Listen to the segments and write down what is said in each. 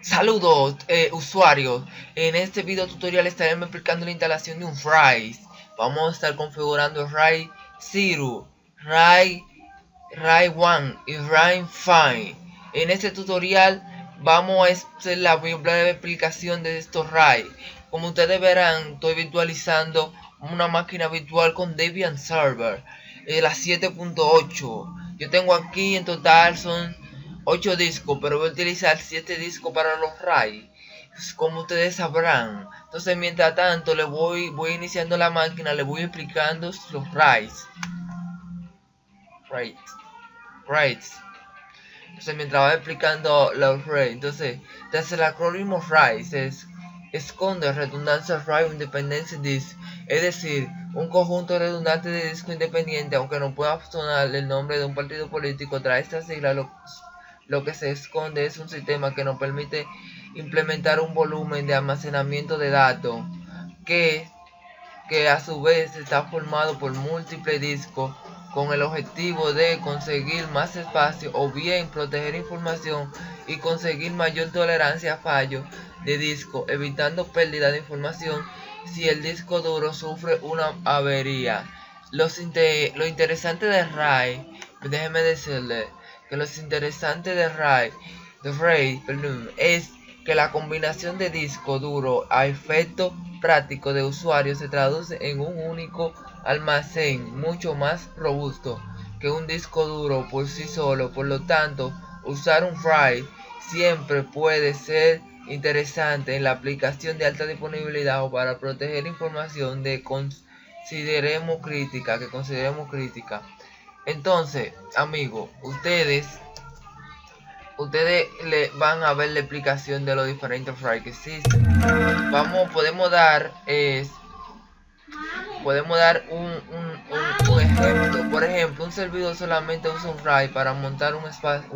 Saludos usuarios, en este video tutorial estaremos explicando la instalación de un RAID. Vamos a estar configurando RAID 0, RAID 1 y RAID 5. En este tutorial vamos a hacer la breve explicación de estos RAID. Como ustedes verán, estoy virtualizando una máquina virtual con Debian Server, la 7.8. Yo tengo aquí en total son 8 discos, pero voy a utilizar 7 discos para los RAID, como ustedes sabrán. Entonces, mientras tanto, voy iniciando la máquina, le voy explicando los RAIDs. Entonces, mientras va explicando los RAIDs, entonces, desde el acrónimo RAID se esconde redundancia RAID Independence Disk, es decir, un conjunto redundante de disco independiente. Aunque no pueda sonar el nombre de un partido político tras esta sigla, lo que se esconde es un sistema que nos permite implementar un volumen de almacenamiento de datos que a su vez está formado por múltiples discos con el objetivo de conseguir más espacio o bien proteger información y conseguir mayor tolerancia a fallos de disco, evitando pérdida de información si el disco duro sufre una avería. Lo interesante de RAID, déjeme decirle que lo interesante de RAID es que la combinación de disco duro a efecto práctico de usuario se traduce en un único almacén mucho más robusto que un disco duro por sí solo. Por lo tanto, usar un RAID siempre puede ser interesante en la aplicación de alta disponibilidad o para proteger información que consideremos crítica. Entonces, amigos, ustedes le van a ver la explicación de los diferentes RAID que existen. Podemos dar un ejemplo. Por ejemplo, un servidor solamente usa un RAID para montar un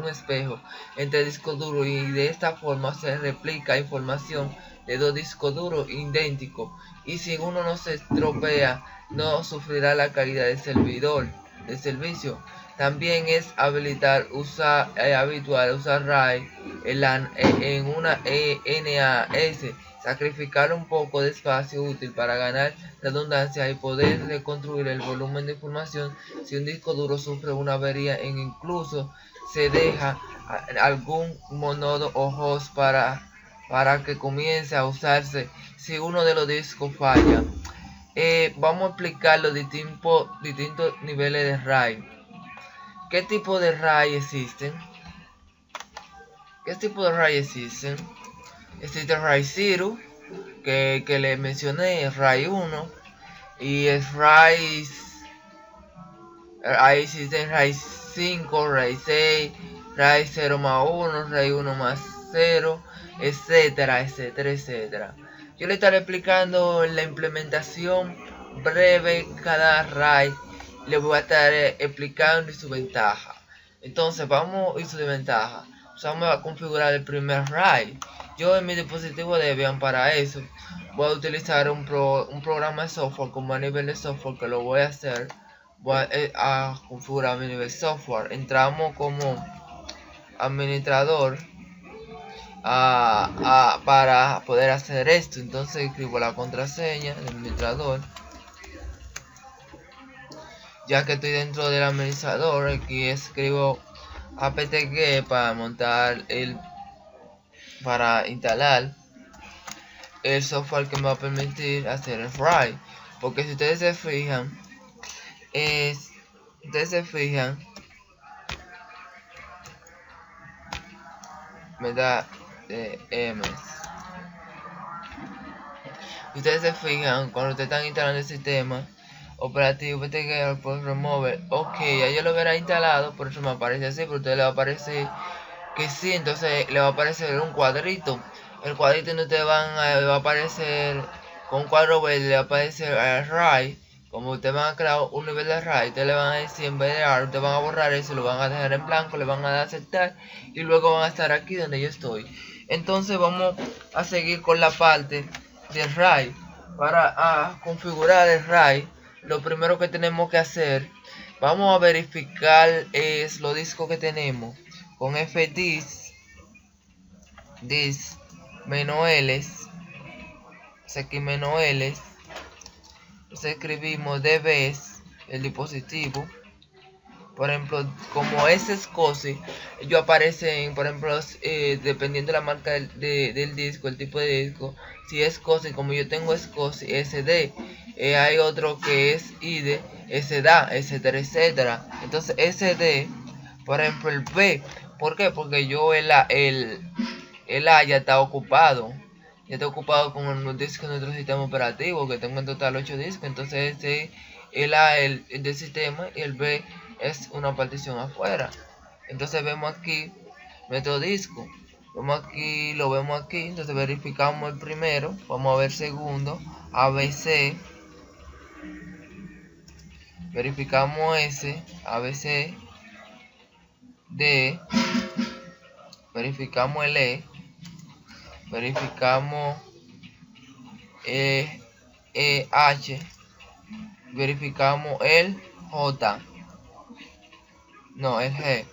espejo entre discos duros, y de esta forma se replica información de dos discos duros idénticos, y si uno no se estropea, no sufrirá la calidad del servicio. También es habitual usar RAID en una NAS, sacrificar un poco de espacio útil para ganar redundancia y poder reconstruir el volumen de información si un disco duro sufre una avería, e incluso se deja algún nodo o host para que comience a usarse si uno de los discos falla. Vamos a explicar los distintos niveles de RAID. ¿Qué tipo de RAID existen? Existe el RAID 0, que le mencioné, el RAID 1, y el RAID. Ahí existen RAID 5, RAID 6, RAID 0 más 1, RAID 1 más 0, etcétera. Yo le estaré explicando la implementación breve cada RAID. Le voy a estar explicando su ventaja. Entonces vamos a su desventaja. Vamos a configurar el primer RAID. Yo en mi dispositivo Debian, para eso voy a utilizar un programa de software como a nivel de software, que lo voy a hacer. Voy a configurar mi nivel software. Entramos como administrador para poder hacer esto. Entonces escribo la contraseña del administrador. Ya que estoy dentro del administrador, aquí escribo apt-get para instalar el software que me va a permitir hacer el RAID. Porque si ustedes se fijan, me da ustedes se fijan, cuando ustedes están instalando el sistema operativo apt-get por remover, ok, ya yo lo hubiera instalado, por eso me aparece así, pero a ustedes le va a aparecer que sí. Entonces le va a aparecer un cuadrito. El cuadrito donde ustedes va a aparecer con un cuadro verde, le va a aparecer el RAID. Como ustedes van a crear un nivel de RAID, ustedes le van a decir, en vez de R, ustedes van a borrar eso, lo van a dejar en blanco, le van a dar a aceptar, y luego van a estar aquí donde yo estoy. Entonces vamos a seguir con la parte del RAID. Para configurar el RAID, lo primero que tenemos que hacer, vamos a verificar los discos que tenemos con fdisk disk menos L, aquí menos L, entonces escribimos dbs, el dispositivo. Por ejemplo, como es SCSI, ellos aparecen, por ejemplo, dependiendo de la marca del disco, el tipo de disco. Si es SCSI, como yo tengo SCSI SD, hay otro que es ID, SDA, etcétera, etcétera. Entonces SD, por ejemplo, el B, ¿por qué? Porque yo el A ya está ocupado. Ya está ocupado con los discos de nuestro sistema operativo, que tengo en total 8 discos. Entonces este el A el del sistema y el B es una partición afuera. Entonces vemos aquí nuestro disco, vemos aquí, lo vemos aquí. Entonces verificamos el primero, vamos a ver el segundo, ABC, verificamos ese, ABC, D, verificamos el E, verificamos H, verificamos el J, no, el G,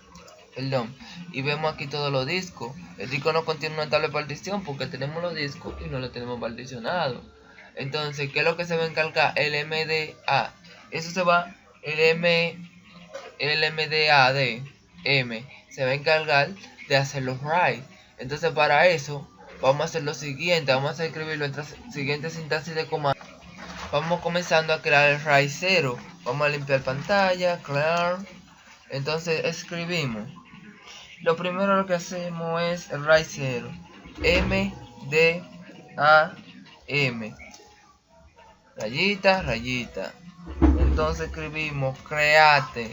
perdón, y vemos aquí todos los discos. El disco no contiene una tabla de partición porque tenemos los discos y no lo tenemos particionado. Entonces, ¿qué es lo que se va a encargar? El MDA, eso se va, el MDA de M se va a encargar de hacer los write. Entonces para eso vamos a hacer lo siguiente, vamos a escribir nuestra siguiente sintaxis de comando. Vamos comenzando a crear el write 0, vamos a limpiar pantalla, clear. Entonces escribimos, lo primero lo que hacemos es el write 0, MDAM, rayita, rayita. Entonces escribimos create,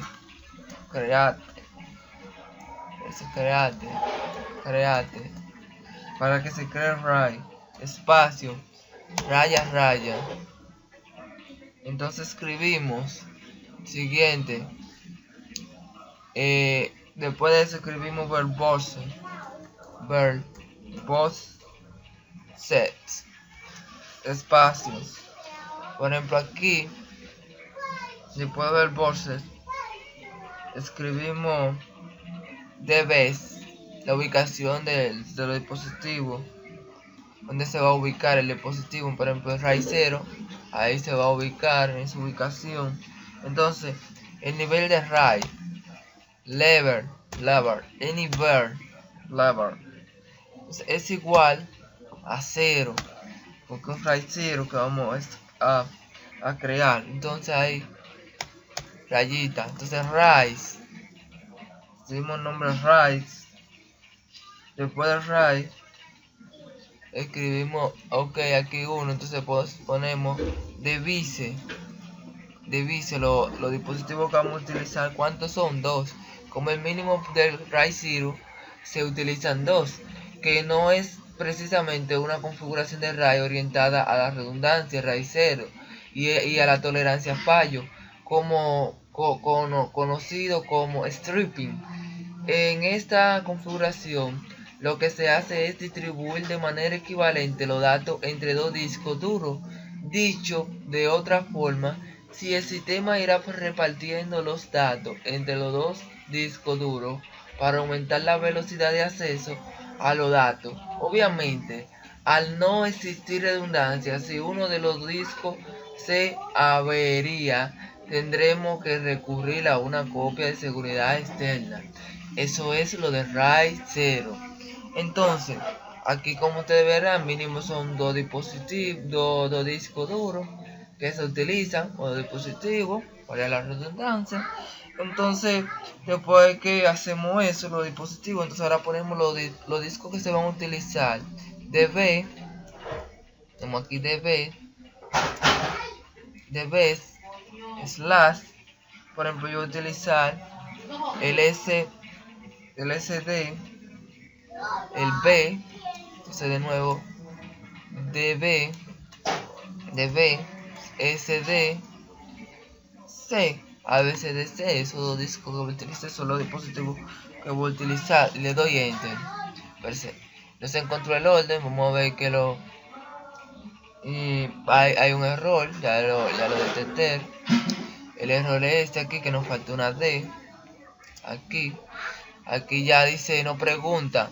para que se cree el write, espacio, raya, raya. Entonces escribimos siguiente, después de eso escribimos verbose set, espacios. Por ejemplo aquí, después de verbose escribimos dbs, la ubicación del dispositivo, donde se va a ubicar el dispositivo. Por ejemplo, el RAID 0, ahí se va a ubicar en su ubicación. Entonces, el nivel de RAID, lever, anywhere, lever, es igual a 0, porque es RAID 0 que vamos a crear. Entonces ahí, rayita. Entonces RAID, escribimos el nombre RAID. Después del RAID escribimos ok, aquí uno. Entonces ponemos device, los dispositivos que vamos a utilizar. ¿Cuántos son? 2. Como el mínimo del RAID 0 se utilizan 2, que no es precisamente una configuración de RAID orientada a la redundancia, RAID 0, y a la tolerancia a fallo, conocido como stripping. En esta configuración lo que se hace es distribuir de manera equivalente los datos entre dos discos duros. Dicho de otra forma, si el sistema irá repartiendo los datos entre los dos discos duros para aumentar la velocidad de acceso a los datos. Obviamente, al no existir redundancia, si uno de los discos se avería, tendremos que recurrir a una copia de seguridad externa. Eso es lo de RAID 0. Entonces, aquí como ustedes verán, mínimo son dos dispositivos, dos discos duros que se utilizan, o dispositivos, para la redundancia. Entonces, después que hacemos eso, los dispositivos, entonces ahora ponemos los discos que se van a utilizar. DB, tenemos aquí DB, slash, por ejemplo, yo voy a utilizar el SD, el B, entonces de nuevo DB, SD, C, ABCDC, esos dos discos que voy a utilizar son los dispositivos que voy a utilizar, y le doy enter. No se encontró el orden, vamos a ver que hay un error, ya lo detecté. El error es este aquí, que nos falta una D. Aquí ya dice, no pregunta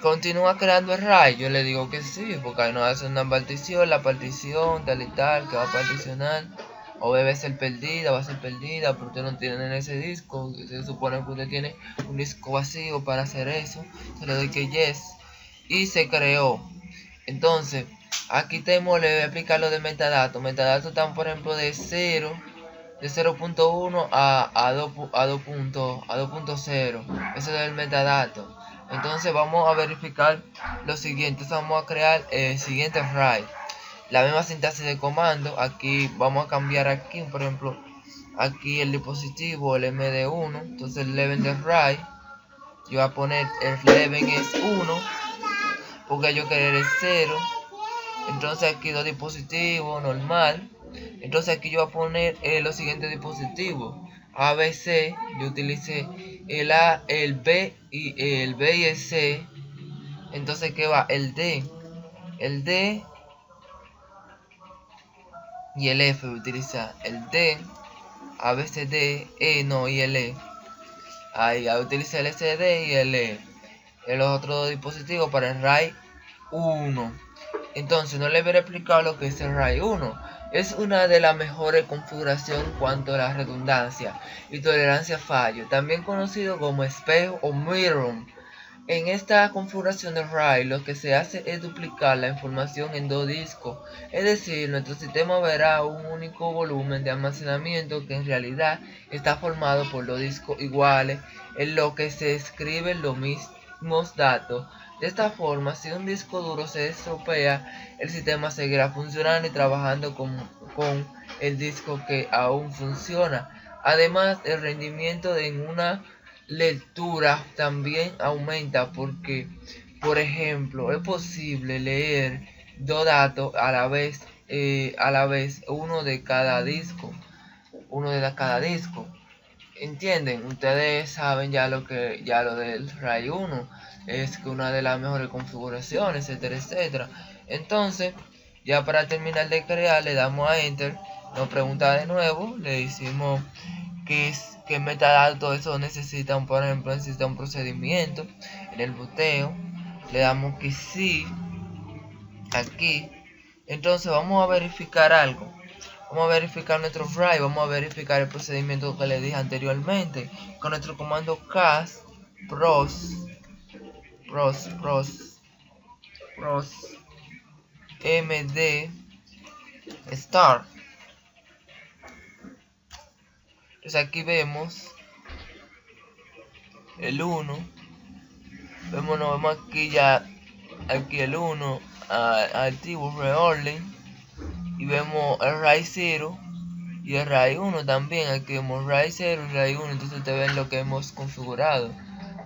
continúa creando el RAID. Yo le digo que sí, porque ahí nos hace una partición, la partición tal y tal, que va a particionar. O debe ser perdida, va a ser perdida, pero usted no tiene en ese disco. Se supone que usted tiene un disco vacío para hacer eso. Se le doy que yes. Y se creó. Entonces, aquí tenemos, le voy a explicar lo de metadatos. Metadatos están, por ejemplo, de 0.1 a 2.0. Ese es el metadato. Entonces vamos a verificar lo siguiente. Vamos a crear el siguiente RAID. La misma sintaxis de comando. Aquí vamos a cambiar aquí, por ejemplo, aquí el dispositivo, el MD1. Entonces el level de RAID, yo voy a poner el level es 1, porque yo quiero el 0. Entonces aquí dos dispositivos normal. Entonces aquí yo voy a poner los siguientes dispositivos. ABC, yo utilicé el A, el B y el C. Entonces ¿qué va? El D y el F. Utiliza el D, A, B, C, D, E, no, y el E. Ahí utiliza el S, D y el E. En los otros dispositivos para el RAID 1. Entonces no le voy a explicar lo que es el RAID 1. Es una de las mejores configuraciones en cuanto a la redundancia y tolerancia a fallo, también conocido como espejo o mirror. En esta configuración de RAID lo que se hace es duplicar la información en dos discos, es decir, nuestro sistema verá un único volumen de almacenamiento que en realidad está formado por dos discos iguales en lo que se escriben los mismos datos. De esta forma, si un disco duro se estropea, el sistema seguirá funcionando y trabajando con el disco que aún funciona. Además, el rendimiento en una lectura también aumenta porque, por ejemplo, es posible leer dos datos a la vez, uno de cada disco. ¿Entienden? Ustedes saben ya lo del RAID 1 es que una de las mejores configuraciones, etcétera, etcétera. Entonces, ya para terminar de crear, le damos a Enter, nos pregunta de nuevo, le decimos qué metadatos eso necesitan, por ejemplo, necesita un procedimiento en el boteo, le damos que sí, aquí. Entonces vamos a verificar algo. Vamos a verificar nuestro RAID, vamos a verificar el procedimiento que le dije anteriormente con nuestro comando cast pros md start. Entonces aquí vemos el 1, vemos aquí ya, aquí el 1 activo reorder. Y vemos el RAID 0 y el RAID 1 también. Aquí vemos RAID 0 y RAID 1. Entonces ustedes ven lo que hemos configurado.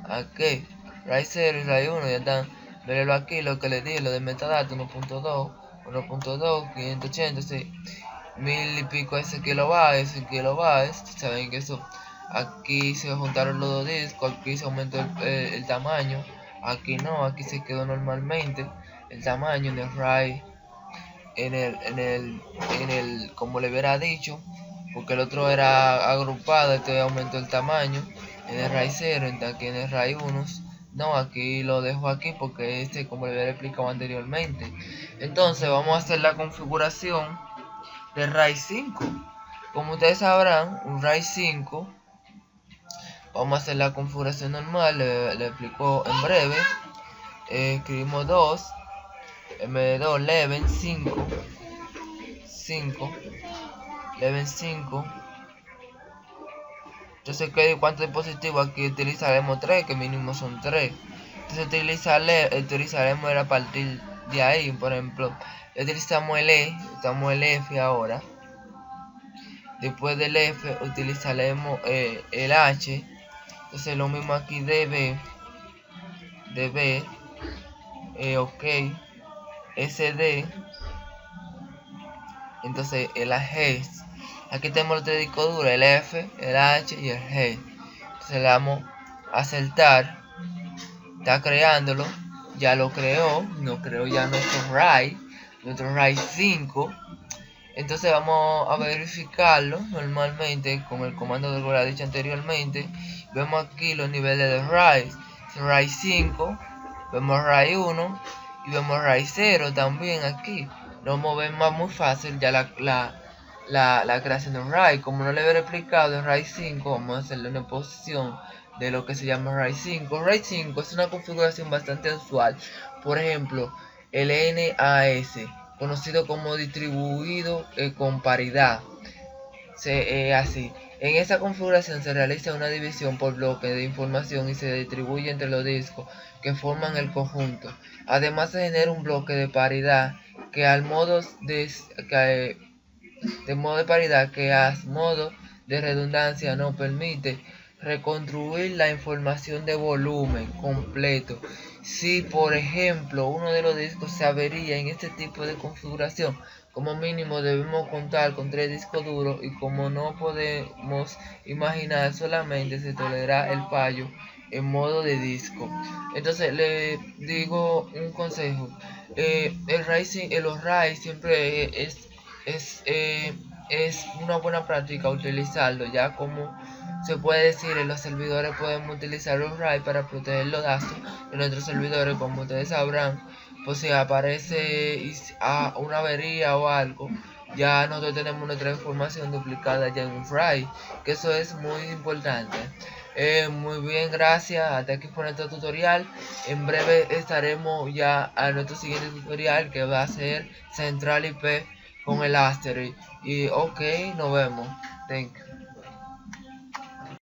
Aquí, RAID 0 y RAID 1 ya están. Véanlo aquí, lo que les dije, lo de metadatos 1.2, 580, 1000 y pico ese kilobytes. Saben que eso, aquí se juntaron los dos discos, aquí se aumentó el tamaño. Aquí no, aquí se quedó normalmente el tamaño en el RAID. En el como le hubiera dicho, porque el otro era agrupado, este aumentó el tamaño en el RAID 0, aquí en el RAID 1 no, aquí lo dejo aquí porque como le hubiera explicado anteriormente. Entonces vamos a hacer la configuración de RAID 5. Como ustedes sabrán, un RAID 5, vamos a hacer la configuración normal, le explico en breve. Escribimos 2 MD2 level 5 level 5. Entonces, ¿cuántos dispositivos? Aquí utilizaremos 3, que mínimo son 3. Entonces utilizaremos a partir de ahí. Por ejemplo, utilizamos el F ahora. Después del F utilizaremos el H. Entonces lo mismo aquí DB, ok, SD. Entonces el G. Aquí tenemos los tres discos duros, el F, el H y el G. Entonces le damos a aceptar. Está creándolo. Ya lo creó. Nos creó ya nuestro RAID 5. Entonces vamos a verificarlo normalmente con el comando de lo que he dicho anteriormente. Vemos aquí los niveles de RAID. RAID 5. vemos RAID 1 y vemos RAID 0 también aquí. Nos movemos muy fácil ya la creación de un RAID. Como no le había explicado en RAID 5, vamos a hacerle una posición de lo que se llama RAID 5. RAID 5 es una configuración bastante usual. Por ejemplo, el NAS, conocido como distribuido con paridad. Así, en esta configuración se realiza una división por bloques de información y se distribuye entre los discos que forman el conjunto. Además se genera un bloque de paridad que a modo de redundancia nos permite reconstruir la información de volumen completo. Si por ejemplo uno de los discos se avería en este tipo de configuración, como mínimo debemos contar con 3 discos duros, y como no podemos imaginar, solamente se tolera el fallo en modo de disco. Entonces le digo un consejo. Los RAID siempre es una buena práctica utilizarlo, ya como se puede decir, en los servidores podemos utilizar los RAID para proteger los datos de nuestros servidores. Como ustedes sabrán, pues si aparece una avería o algo, ya nosotros tenemos nuestra información duplicada ya en un RAID, que eso es muy importante. Muy bien, gracias. Hasta aquí por nuestro tutorial. En breve estaremos ya a nuestro siguiente tutorial, que va a ser Central IP con el Asteroid. Y ok, nos vemos. Thank you.